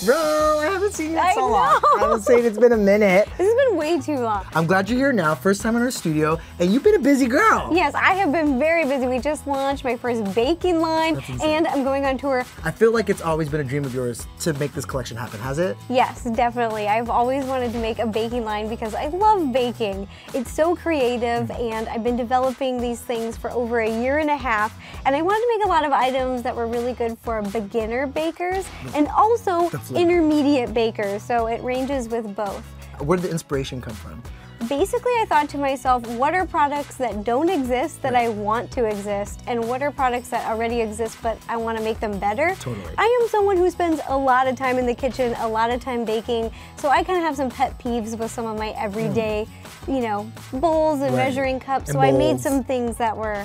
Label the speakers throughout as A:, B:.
A: Bro, I haven't seen you in so long. I was saying it's been a minute.
B: This has been way too long.
A: I'm glad you're here now, first time in our studio, and you've been a busy girl.
B: Yes, I have been very busy. We just launched my first baking line, and I'm going on tour.
A: I feel like it's always been a dream of yours to make this collection happen, has it?
B: Yes, definitely. I've always wanted to make a baking line because I love baking. It's so creative, and I've been developing these things for over a year and a half, and I wanted to make a lot of items that were really good for beginner bakers and also intermediate bakers, so it ranges with both.
A: Where did the inspiration come from?
B: Basically, I thought to myself, what are products that don't exist that I want to exist, and what are products that already exist but I want to make them better?
A: Totally.
B: I am someone who spends a lot of time in the kitchen, a lot of time baking, so I kind of have some pet peeves with some of my everyday, you know, bowls and measuring cups, so I made some things that were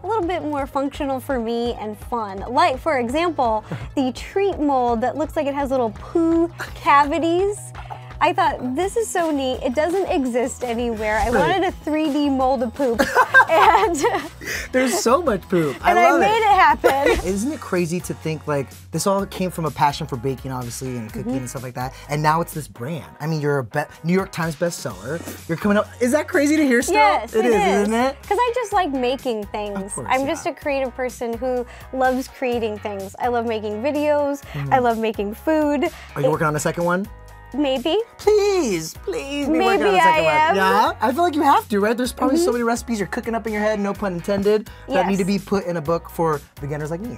B: a little bit more functional for me and fun. Like, for example, the treat mold that looks like it has little poo cavities. I thought, this is so neat. It doesn't exist anywhere. I wanted a 3D mold of poop. And
A: there's so much poop.
B: And I made it happen.
A: Isn't it crazy to think like this all came from a passion for baking, obviously, and cooking and stuff like that, and now it's this brand. I mean, you're a New York Times bestseller. You're coming up. Is that crazy to hear still?
B: Yes, it is,
A: isn't it?
B: Because I just like making things.
A: Of course,
B: I'm just a creative person who loves creating things. I love making videos. I love making food.
A: Are you working on a second one?
B: Maybe.
A: Please, please be working on a second one. Yeah? I feel like you have to, right? There's probably so many recipes you're cooking up in your head, no pun intended, that need to be put in a book for beginners like me.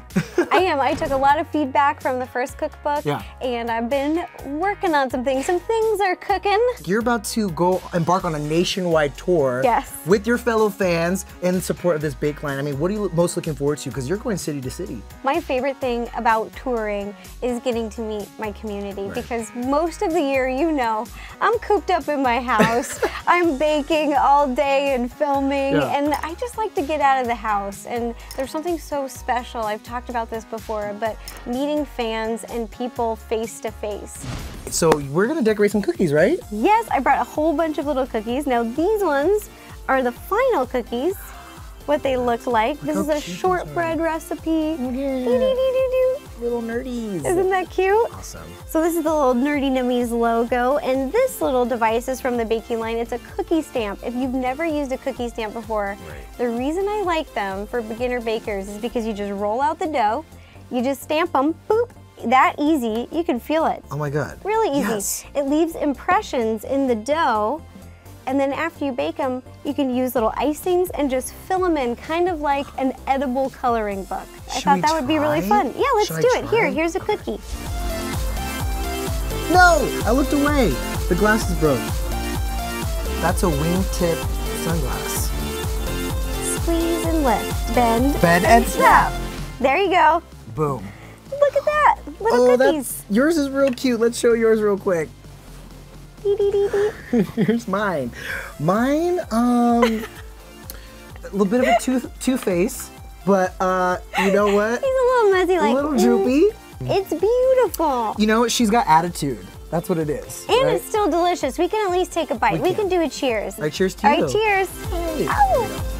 B: I am. I took a lot of feedback from the first cookbook, and I've been working on some things. Some things are cooking.
A: You're about to go embark on a nationwide tour with your fellow fans in support of this bake line. I mean, what are you most looking forward to? Because you're going city to city. My favorite thing about touring is getting to meet my community, because most of the year, you know, I'm cooped up in my house. I'm baking all day and filming, and I just like to get out of the house. And there's something so special. I've talked about this before, but meeting fans and people face to face. So we're gonna decorate some cookies, right? Yes, I brought a whole bunch of little cookies. Now these ones are the final cookies. What they look like. This is a shortbread recipe. Little nerdies. Isn't that cute? Awesome. So this is the little Nerdy Nummies logo, and this little device is from the baking line. It's a cookie stamp. If you've never used a cookie stamp before, the reason I like them for beginner bakers is because you just roll out the dough, you just stamp them, boop, that easy, you can feel it. Oh my God. Really easy. Yes. It leaves impressions in the dough, and then after you bake them, you can use little icings and just fill them in, kind of like an edible coloring book. I thought that would be really fun. Yeah, let's do it. Here's a cookie. No, I looked away. The glass is broke. That's a wingtip sunglass. Squeeze and lift. Bend and snap. There you go. Boom. Look at that. Little cookies. Yours is real cute. Let's show yours real quick. Here's mine. Mine, a little bit of a two-face, but you know what? He's a little messy, like a little droopy. It's beautiful. You know, she's got attitude. That's what it is. And it's still delicious. We can at least take a bite. We can do a cheers. All right, cheers to you. All right, cheers. Hey. Ow.